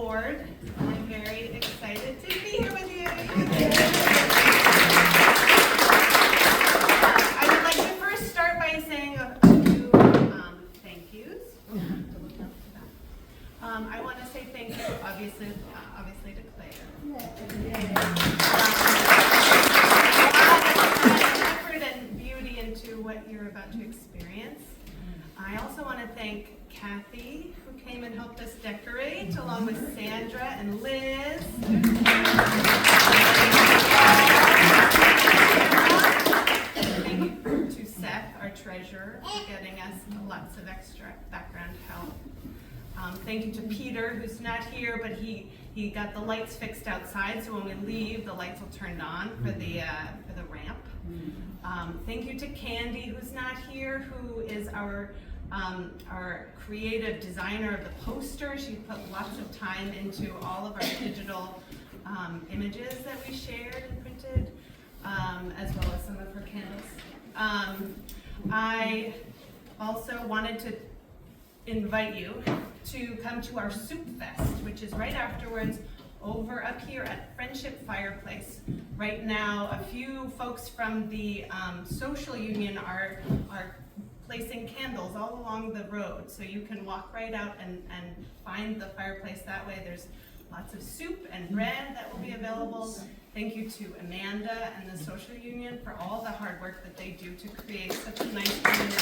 board. I'm very excited to be here with you. I would like to first start by saying a few thank yous. I want to say thank you, obviously to Claire. Effort and beauty into what you're about to experience. I also want to thank Kathy, who came and helped us decorate, along with Sandra and Liz. Thank you to Seth, our treasurer, for getting us lots of extra background help. Thank you to Peter, who's not here, but he got the lights fixed outside, so when we leave, the lights will turn on for the ramp. Thank you to Candy, who's not here, who is our creative designer of the poster. She put lots of time into all of our digital images that we shared and printed, as well as some of her candles. I also wanted to invite you to come to our Soup Fest, which is right afterwards over up here at Friendship Fireplace. Right now, a few folks from the social union are placing candles all along the road, so you can walk right out and find the fireplace that way. There's lots of soup and bread that will be available. Thank you to Amanda and the social union for all the hard work that they do to create such a nice community.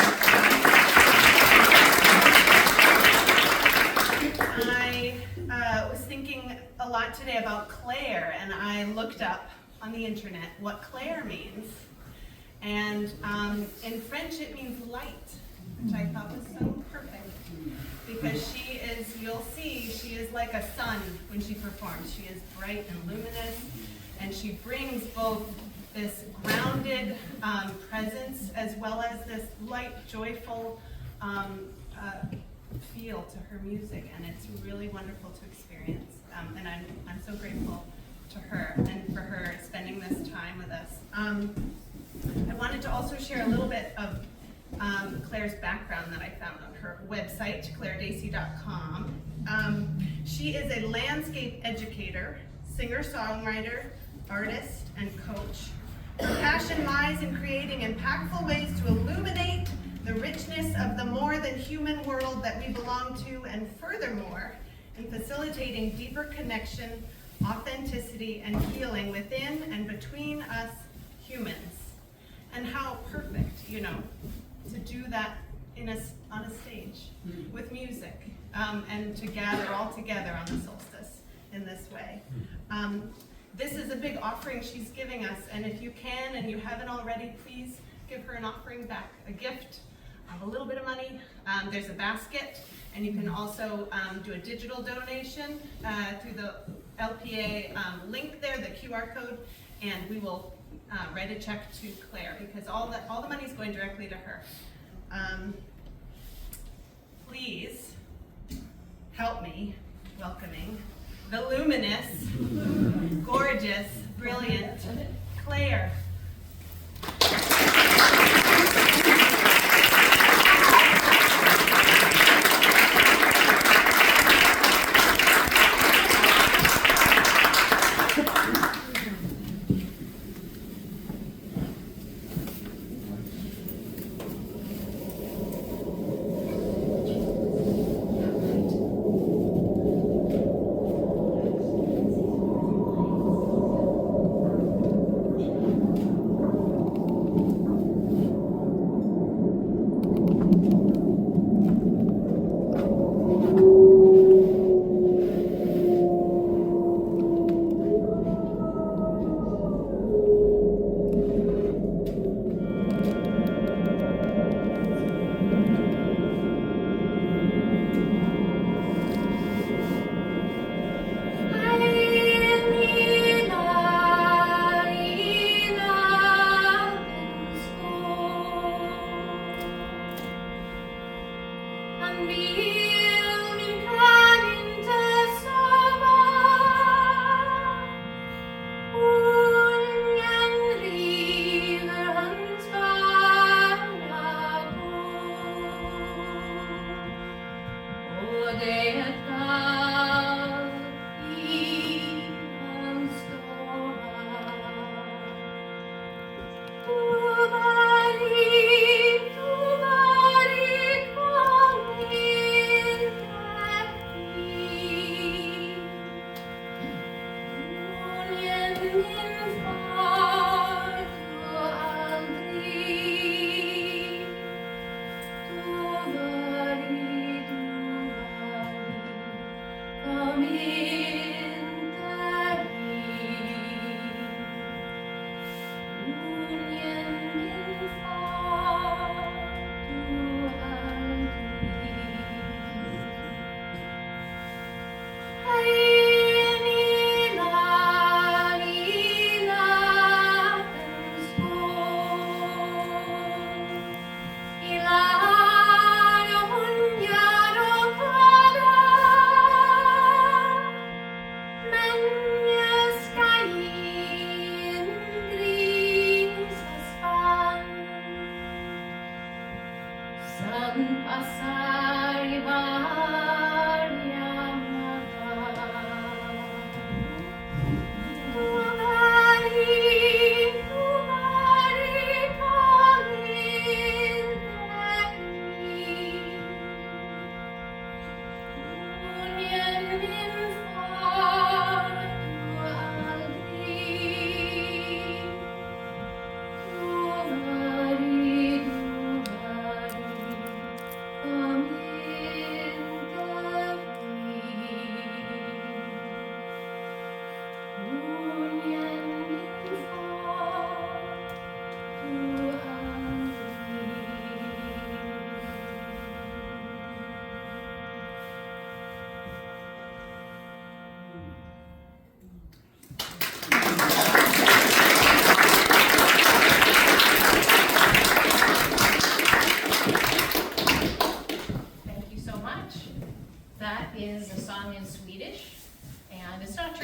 I was thinking a lot today about Claire, and I looked up on the internet what Claire means. And in French it means light, which I thought was so perfect. Because she is, you'll see, she is like a sun when she performs. She is bright and luminous, and she brings both this grounded presence as well as this light, joyful feel to her music, and it's really wonderful to experience. And I'm so grateful to her and for her spending this time with us. I wanted to also share a little bit of Claire's background that I found on her website, clairedacey.com. She is a landscape educator, singer-songwriter, artist, and coach. Her passion lies in creating impactful ways to illuminate the richness of the more than human world that we belong to, and furthermore, in facilitating deeper connection, authenticity, and healing within and between us humans. And how perfect, to do that on a stage with music, and to gather all together on the solstice in this way. This is a big offering she's giving us, and if you can and you haven't already, please give her an offering back, a gift of a little bit of money. There's a basket, and you can also do a digital donation through the LPA link there, the QR code, and we will write a check to Claire, because all the money is going directly to her. Please help me welcoming the luminous, gorgeous, brilliant Claire.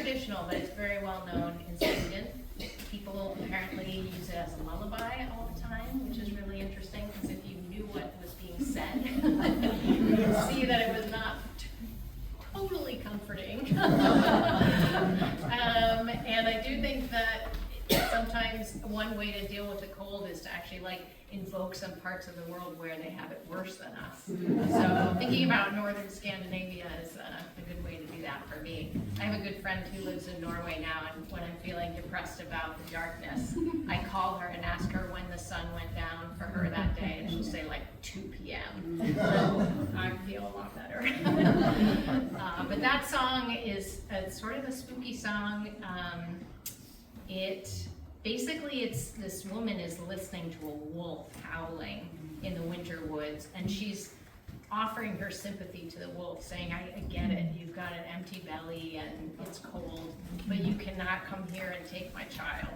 traditional, but it's very well known in Sweden. People apparently use it as a lullaby all the time, which is really interesting, because if you knew what was being said, you would see that it was not totally comforting. And I do think that sometimes one way to deal with the cold is to actually like invoke some parts of the world where they have it worse than us. So thinking about northern Scandinavia is a good way to do that for me. I have a good friend who lives in Norway now, and when I'm feeling depressed about the darkness, I call her and ask her when the sun went down for her that day, and she'll say like 2 p.m. I feel a lot better. But that song is sort of a spooky song. It's this woman is listening to a wolf howling in the winter woods, and she's offering her sympathy to the wolf, saying, I get it, you've got an empty belly and it's cold, but you cannot come here and take my child.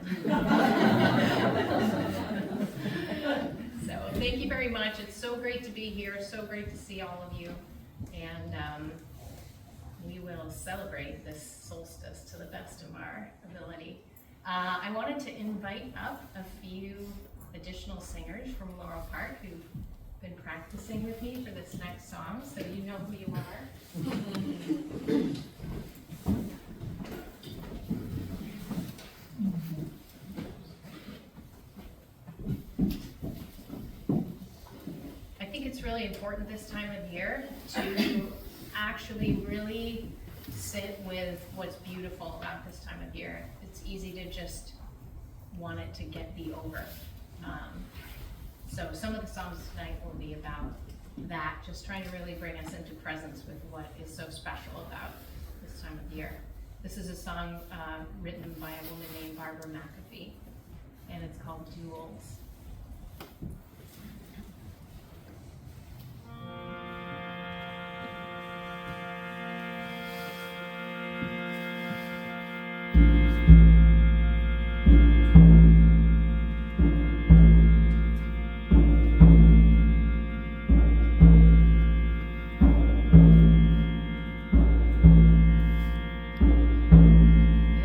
So thank you very much. It's so great to be here, so great to see all of you, and we will celebrate this solstice to the best of our ability. I wanted to invite up a few additional singers from Laurel Park who've been practicing with me for this next song, so you know who you are. I think it's really important this time of year to actually really sit with what's beautiful about this time of year. It's easy to just want it to be over. So some of the songs tonight will be about that, just trying to really bring us into presence with what is so special about this time of year. This is a song written by a woman named Barbara McAfee, and it's called Duels.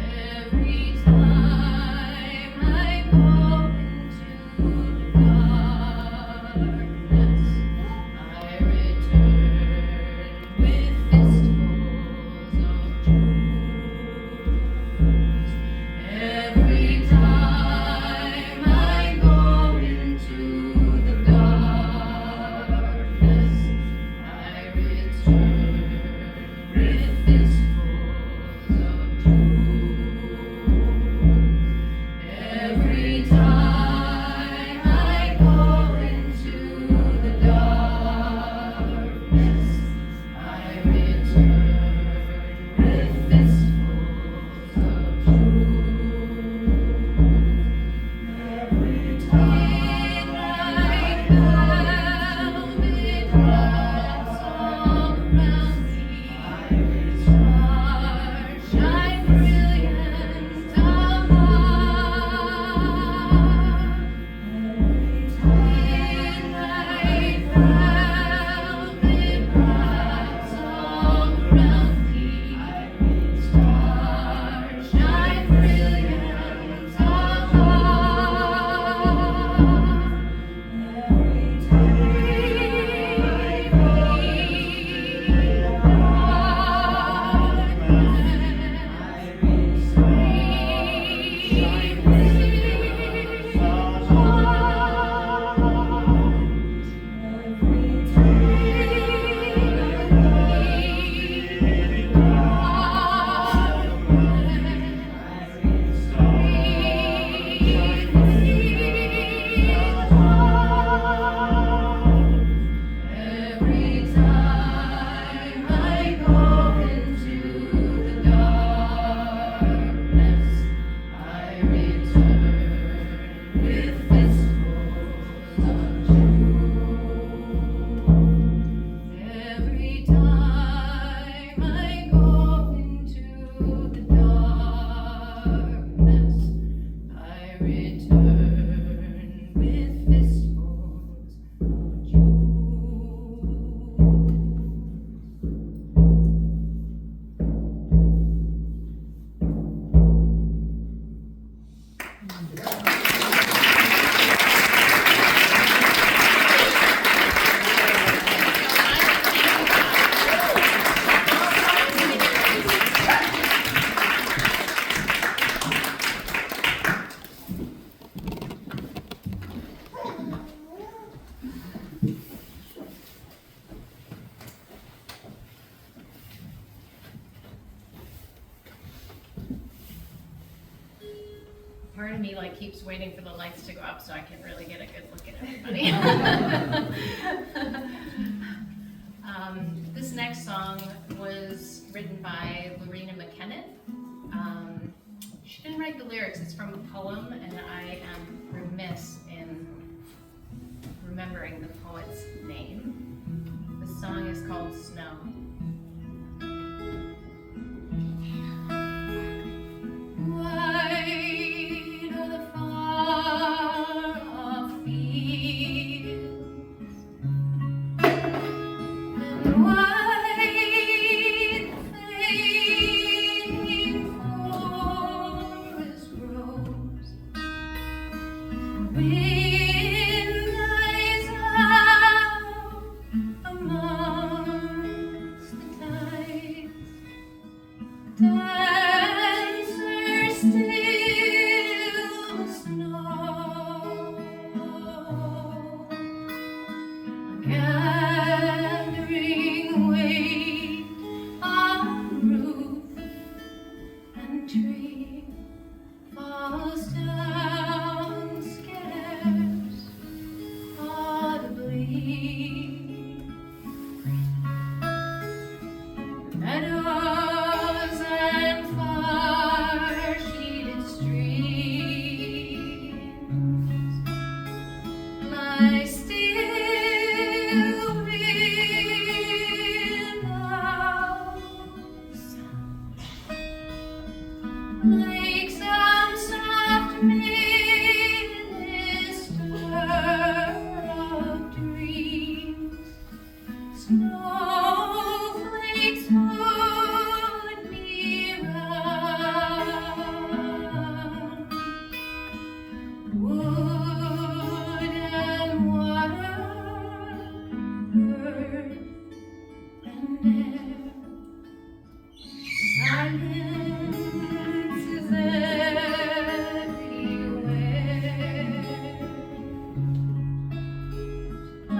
Every time I go into the dark part of me like keeps waiting for the lights to go up so I can really get a good look at everybody. This next song was written by Lorena McKenna. She didn't write the lyrics, it's from a poem, and I am remiss in remembering the poet's name. The song is called Snow. Wide are the far-off fields, and wide the fading forest grows. Wind dies out amongst the tides. Dancer still snow, gathering weight on roof and tree, falls down scarce audibly. Meadows and far-sheeted streams lie still without sound, like some soft minister of dreams. Snowflakes would be round, wood and water, earth and air. Silence is everywhere. I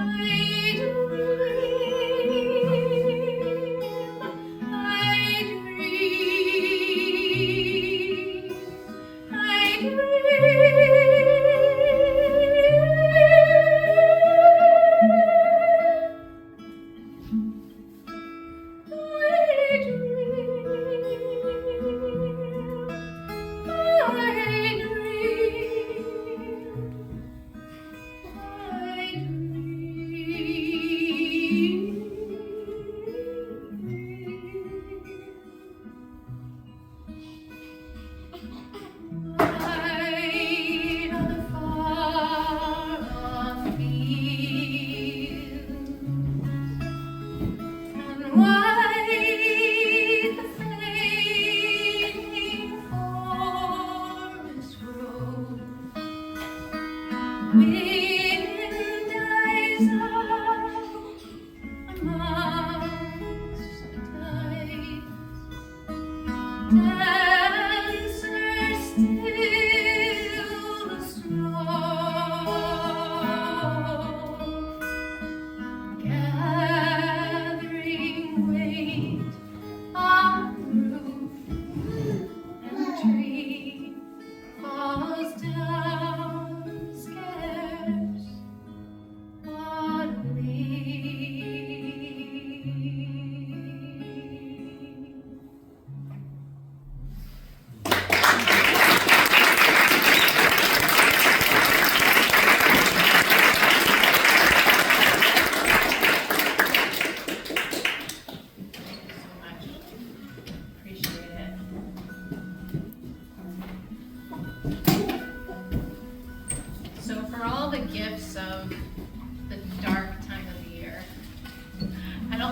Wide on the far-off fields, and wide the fading forest grows. Wind dies out amongst the tides. Dancer still the snow, gathering weight on roof and tree, falls down scarce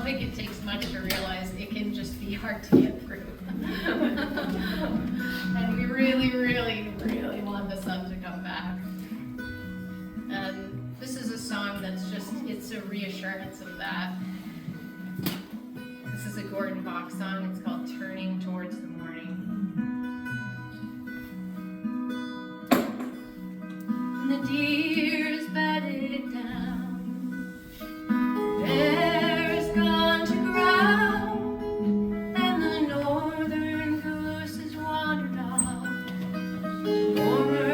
think it takes much to realize it can just be hard to get through. And we really, really, really want the sun to come back. And this is a song that's just, it's a reassurance of that. This is a Gordon Bach song. It's called Turning Towards the Morning. And the deer's bedded down. Bear's gone to ground, and the northern goose has wandered off. Warmer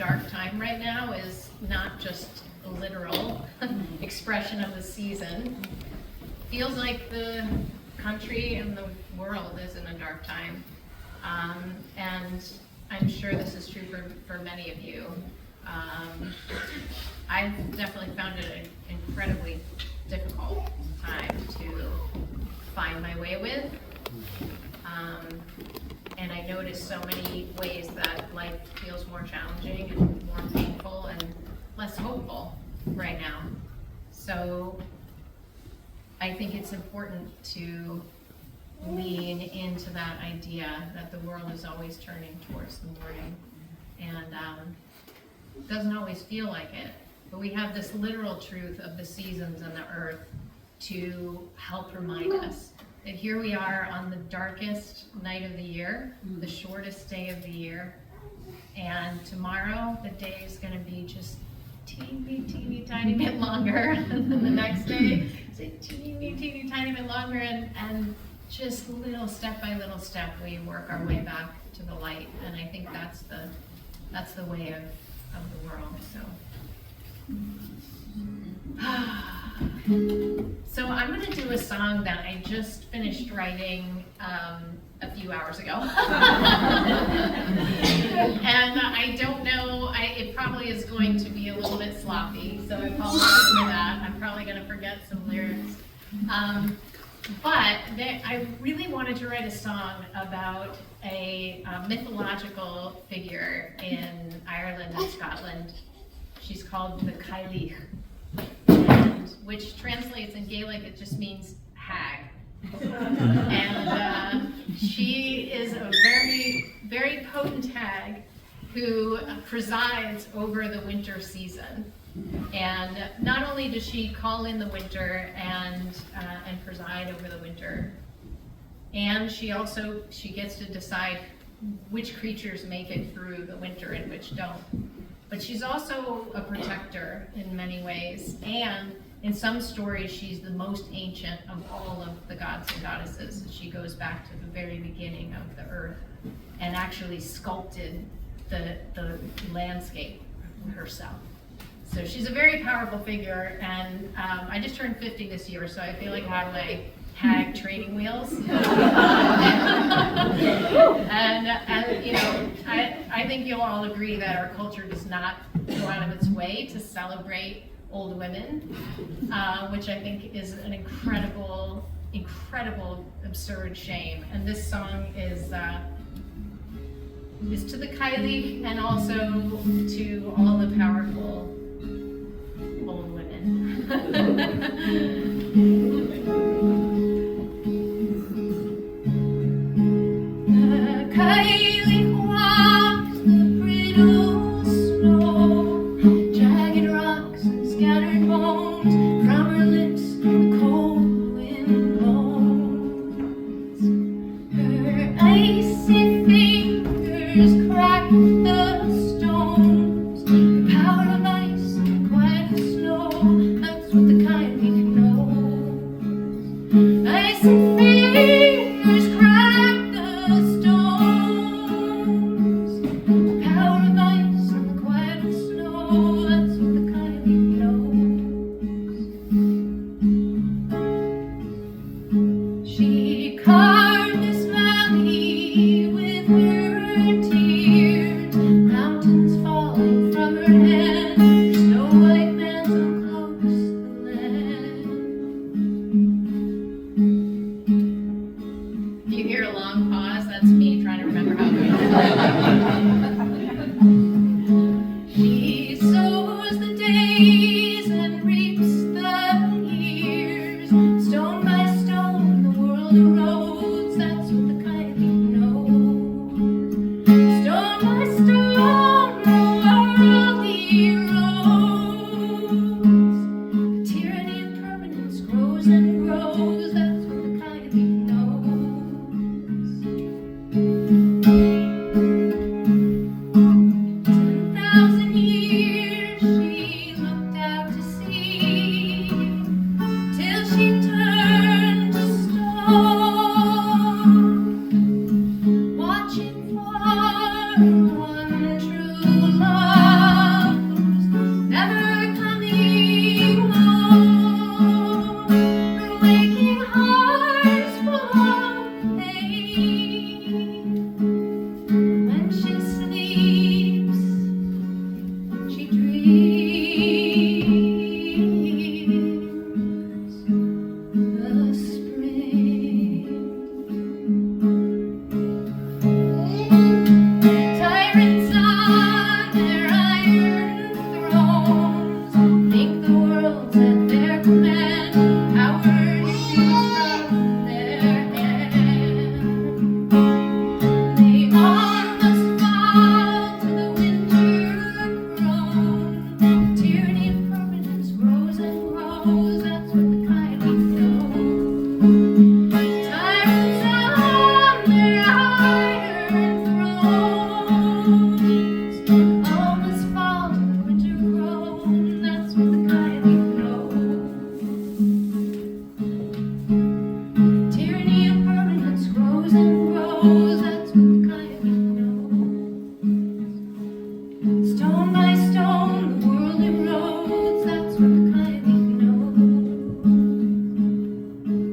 dark time right now is not just a literal expression of the season. Feels like the country and the world is in a dark time. And I'm sure this is true for many of you. I've definitely found it an incredibly difficult time to find my way with. And I notice so many ways that life feels more challenging and more painful and less hopeful right now. So I think it's important to lean into that idea that the world is always turning towards the morning. And it doesn't always feel like it, but we have this literal truth of the seasons and the earth to help remind us that here we are on the darkest night of the year, the shortest day of the year, and tomorrow the day is going to be just teeny tiny bit longer than the next day. It's a teeny tiny bit longer, and just little step by little step we work our way back to the light. And I think that's the way of the world. So I'm going to do a song that I just finished writing a few hours ago. And I don't know, it probably is going to be a little bit sloppy, so I apologize for that. I'm probably going to forget some lyrics. But I really wanted to write a song about a mythological figure in Ireland and Scotland. She's called the Cailleach, which translates in Gaelic, it just means hag. And she is a very, very potent hag who presides over the winter season. And not only does she call in the winter and preside over the winter, and she gets to decide which creatures make it through the winter and which don't. But she's also a protector in many ways, and in some stories she's the most ancient of all of the gods and goddesses. She goes back to the very beginning of the earth and actually sculpted the landscape herself. So she's a very powerful figure, and I just turned 50 this year, so I feel like I have my hag training wheels. and you know, I think you'll all agree that our culture does not go out of its way to celebrate old women, which I think is an incredible, absurd shame. And this song is to the Cailleach and also to all the powerful old women. The Cailleach walks the brittle snow, jagged rocks and scattered bones. From her lips the cold wind blows. Her icy fingers crack the stones. The power of ice and the quiet of snow, that's what the Cailleach knows. Icy fingers crack the stones. The power of ice and the quiet of snow, that's what the Cailleach knows. She carved this valley with her tears, mountains falling from her hand, her snow white mantle cloaks the land. If you hear a long pause, that's me trying to remember how to She sows the days and reaps the years, stone by stone the world arose. grows, that's what the Kylie know. Tyrants on their iron thrones, all must fall to the winter grown, that's what the Kylie know. Tyranny of permanence grows and grows, that's what the Kylie know. Stone by stone, the world erodes, that's what the Kylie know.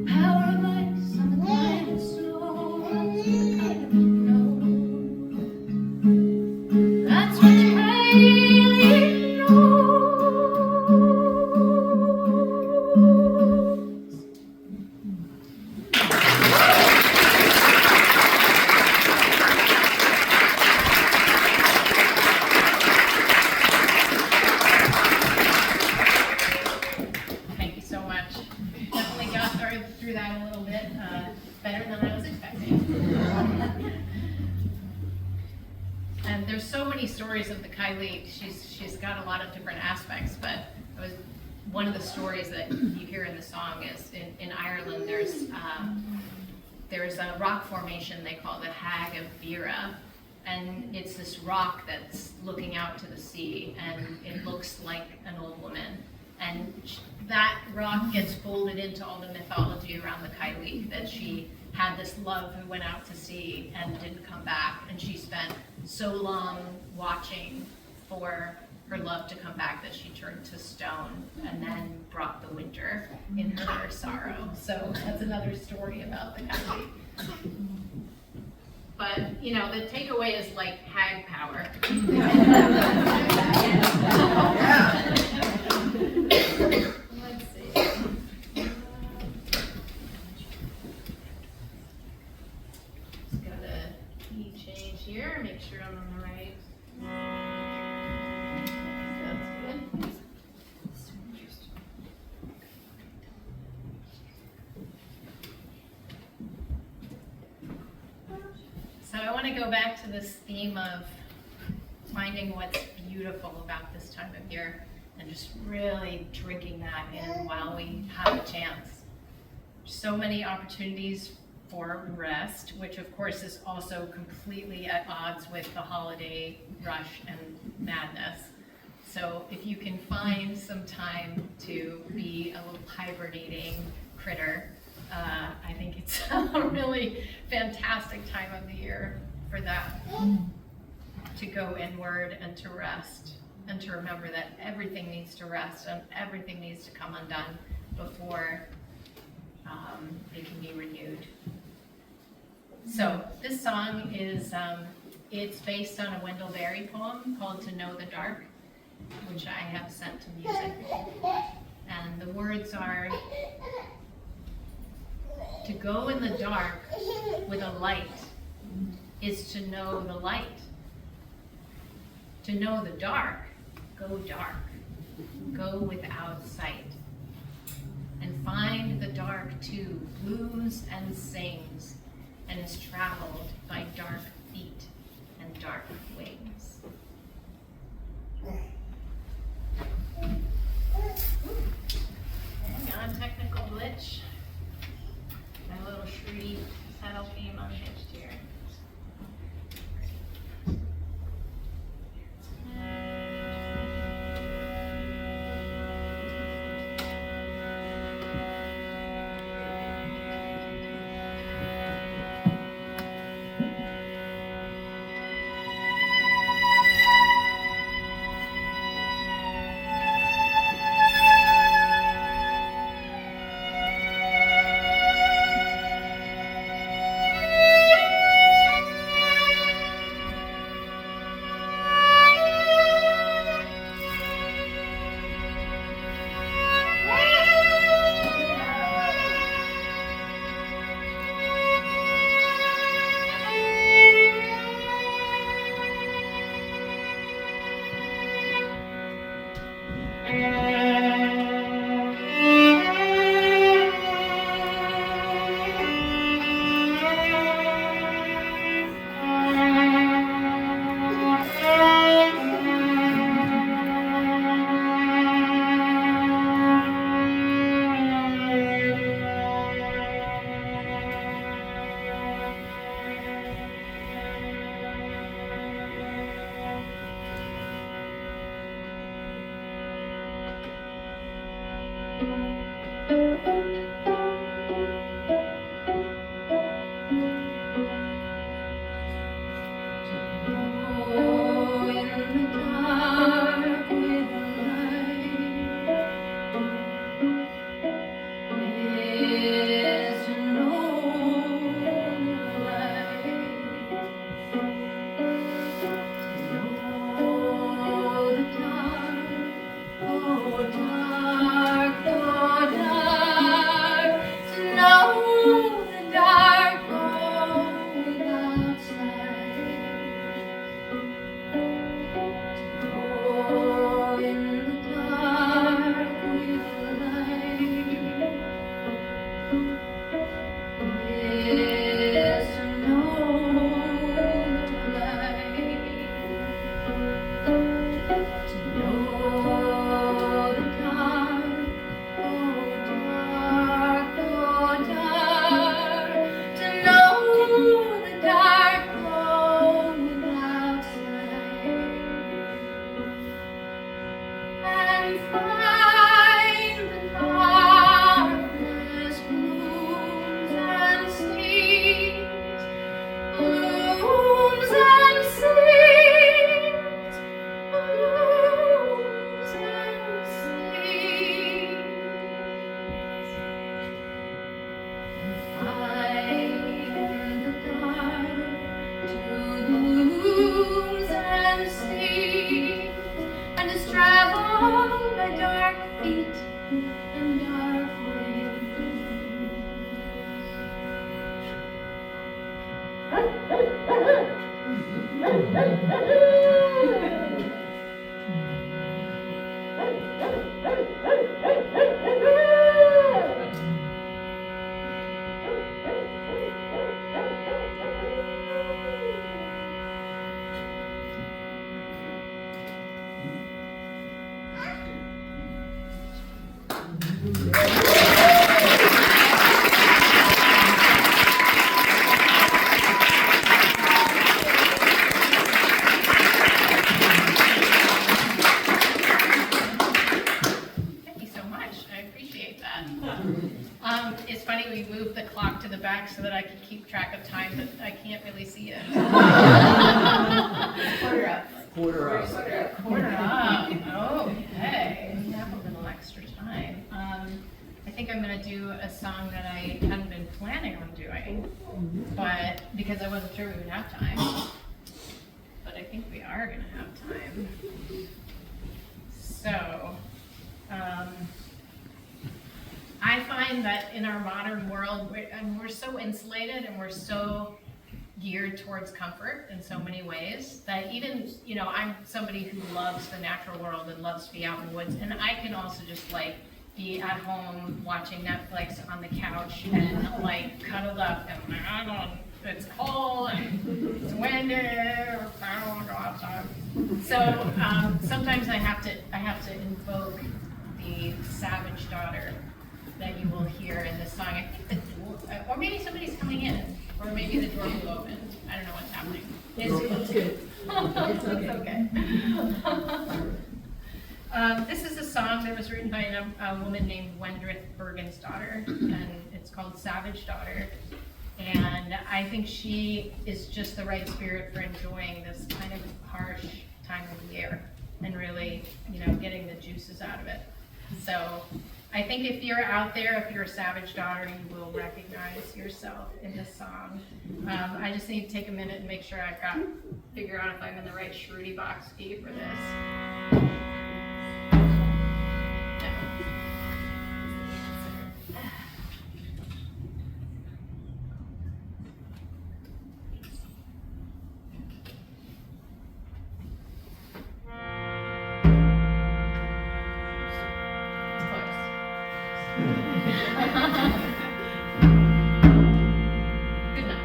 Power of ice on the climate snow, that's what the Kylie know. That's what the Kylie knows. Thank you so much. Definitely got through that a little bit better than I was expecting. And there's so many stories of the Kylie. She's got a lot of different aspects, but it was one of the stories that you hear in the song is in Ireland. There's a rock formation they call the Hag of Vera, and it's this rock that's looking out to the sea, and it looks like an old woman. And that rock gets folded into all the mythology around the Kylie, that she had this love who went out to sea and didn't come back, and she spent so long watching for her love to come back that she turned to stone and then brought the winter in her sorrow. So that's another story about the Kylie. But, you know, the takeaway is like hag power. Let's see. Just got a key change here, make sure I'm on the right. That's good. So I want to go back to this theme of finding what's beautiful about this time of year and just really drinking that in while we have a chance. So many opportunities for rest, which of course is also completely at odds with the holiday rush and madness. So if you can find some time to be a little hibernating critter, I think it's a really fantastic time of the year for that, to go inward and to rest and to remember that everything needs to rest and everything needs to come undone before it can be renewed. So this song is, it's based on a Wendell Berry poem called To Know the Dark, which I have set to music. And the words are, to go in the dark with a light is to know the light. To know the dark, go dark, go without sight. And find the dark too, blooms and sings, and is traveled by dark feet and dark wings. Hang on, technical glitch. My little Shruti saddle came unhitched here. Thank you so much. I appreciate that. It's funny, we moved the clock to the back so that I could keep track of time, but I can't really see it. Quarter up. Quarter up. Quarter up. Okay. We have a little extra time. I think I'm going to do a song that I hadn't been planning on doing, but because I wasn't sure we would have time. But I think we are going to have time. So, I find that in our modern world, we're so insulated and we're so geared towards comfort in so many ways that even, I'm somebody who loves the natural world and loves to be out in the woods, and I can also just like be at home watching Netflix on the couch and like cuddled up and it's cold and it's windy, I don't want to go outside. So sometimes I have to invoke the savage daughter that you will hear in this song. I think the door, or maybe somebody's coming in, or maybe the door will open. I don't know what's happening. It's good. It's okay. This is a song that was written by a woman named Wendrith Bergen's daughter, and it's called Savage Daughter. And I think she is just the right spirit for enjoying this kind of harsh time of the year and really, getting the juices out of it. So I think if you're out there, if you're a savage daughter, you will recognize yourself in this song. I just need to take a minute and make sure figure out if I'm in the right Shruti box key for this. Good enough.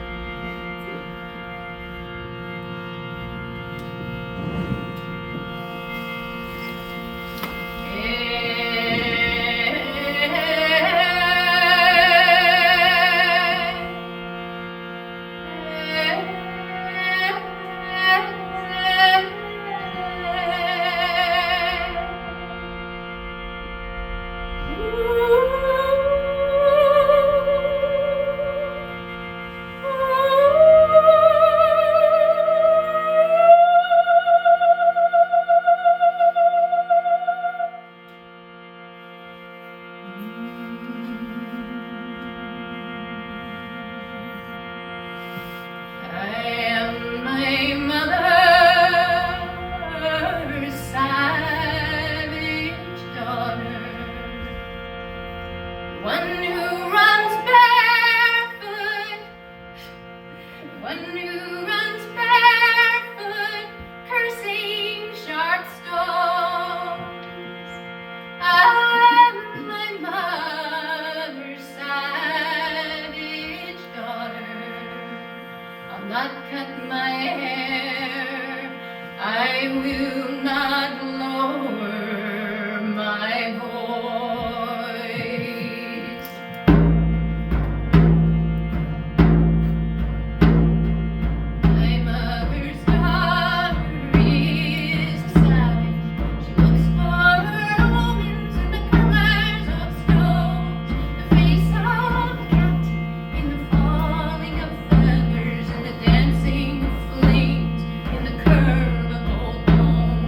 Dancing flames in the curve of old bones.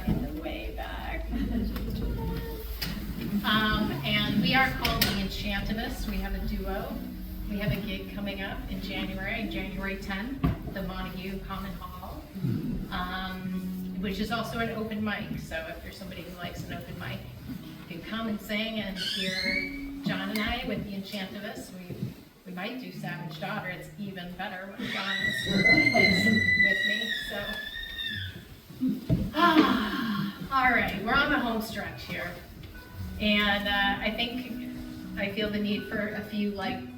in the way back. And we are called the Enchantivists. We have a duo. We have a gig coming up in January 10th, the Montague Common Hall, which is also an open mic. So if you're somebody who likes an open mic, you can come and sing and hear John and I with the Enchantivists. We might do Savage Daughter. It's even better when John is with me. So, all right, we're on the home stretch here, and I feel the need for a few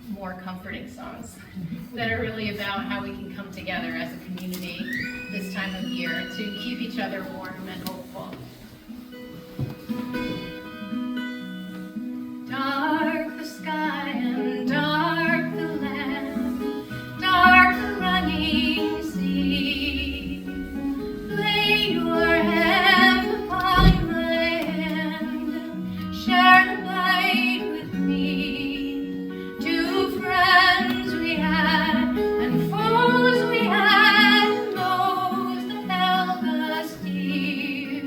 more comforting songs that are really about how we can come together as a community this time of year to keep each other warm and hopeful. Dark the sky and dark the land, dark the running sea. Lay your hand upon my hand, share the night with me. Two friends we had, and foes we had, and those that held us dear.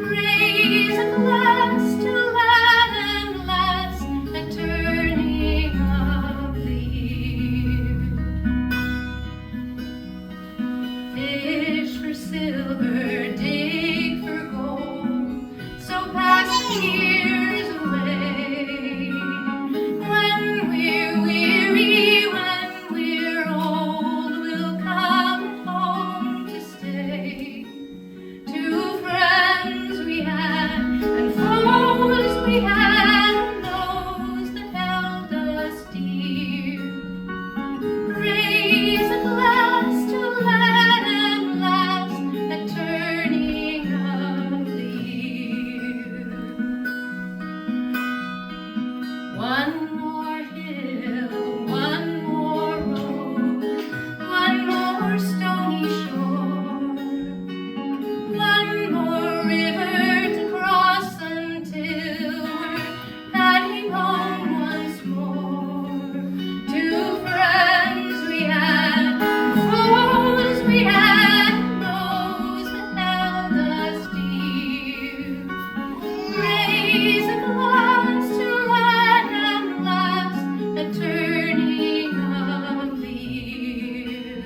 Raise a glass to lad and lass, a turning of the year. Fish for silver, dig for gold, so pass the years away. When we're weary, when we're old, we'll come home to stay. Two friends we had, and foes we had, and those that held us dear. Raise a glass to lad and lass, a turning of the year. One more hill, one more road, one more stony shore, one more river to cross until we're heading home once more. Two friends we had, foes we had, those that held us dear. Raise a glass to lad and lass, a turning of the year.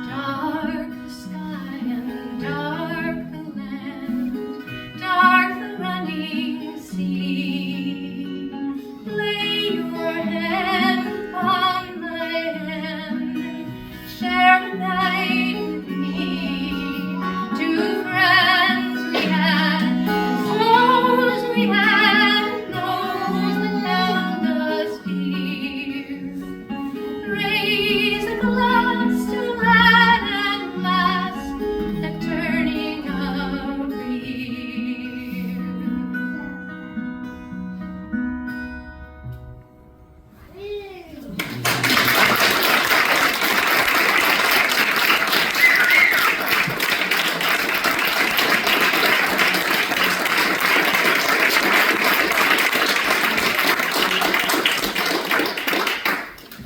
Dark the sky and dark the land, dark the running sea. Lay your hand upon my hand, and share the night with me. Two friends we had, and foes we had, and those that held us dear. Raise a glass to lad and lass, a turning of the year.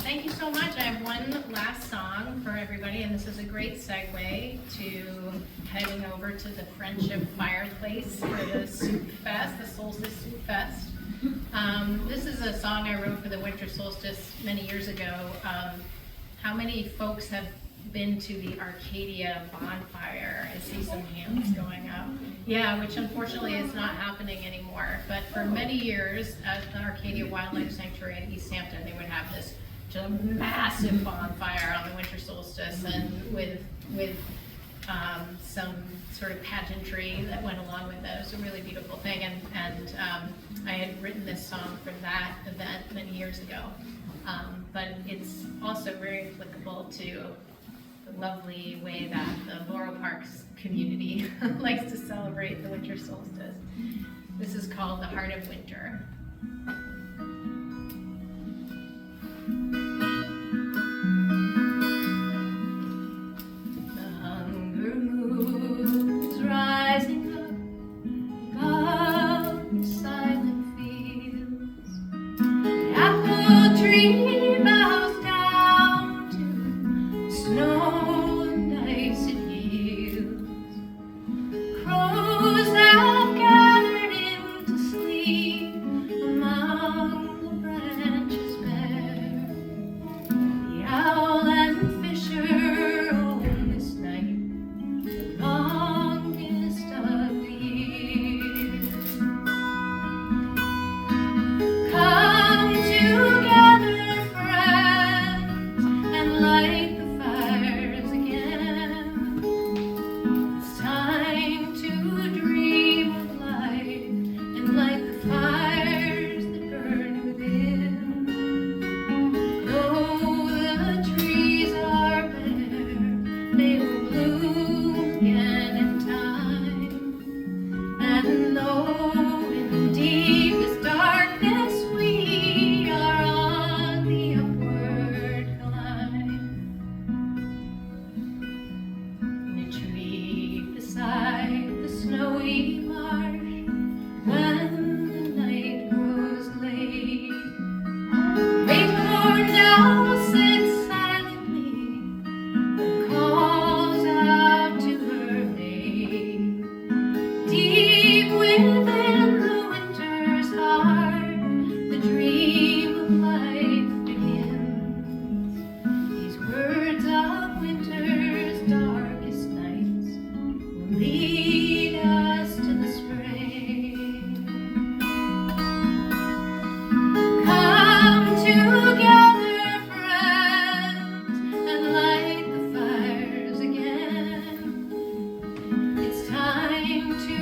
Thank you so much. I have one last song for everybody, and this is a great segue to heading over to the Friendship Fireplace for the Soup Fest, the Solstice Soup Fest. This is a song I wrote for the Winter Solstice many years ago. How many folks have been to the Arcadia bonfire? I see some hands going up. Yeah, which unfortunately is not happening anymore. But for many years at the Arcadia Wildlife Sanctuary in East Hampton, they would have this just massive bonfire on the winter solstice, and with some sort of pageantry that went along with it. It was a really beautiful thing, and I had written this song for that event many years ago. But it's also very applicable to the lovely way that the Laurel Parks community likes to celebrate the winter solstice. This is called The Heart of Winter. The hunger moon's rising up above the silent fields. The apple tree bows down to snow and icy lonely marsh when the night grows late. Rainbow now sits silently and calls out to her mate. Deep within the winter's heart, the dream of life begins. These words of winter's darkest nights will lead us to the spring. Come together, friends, and light the fires again. It's time to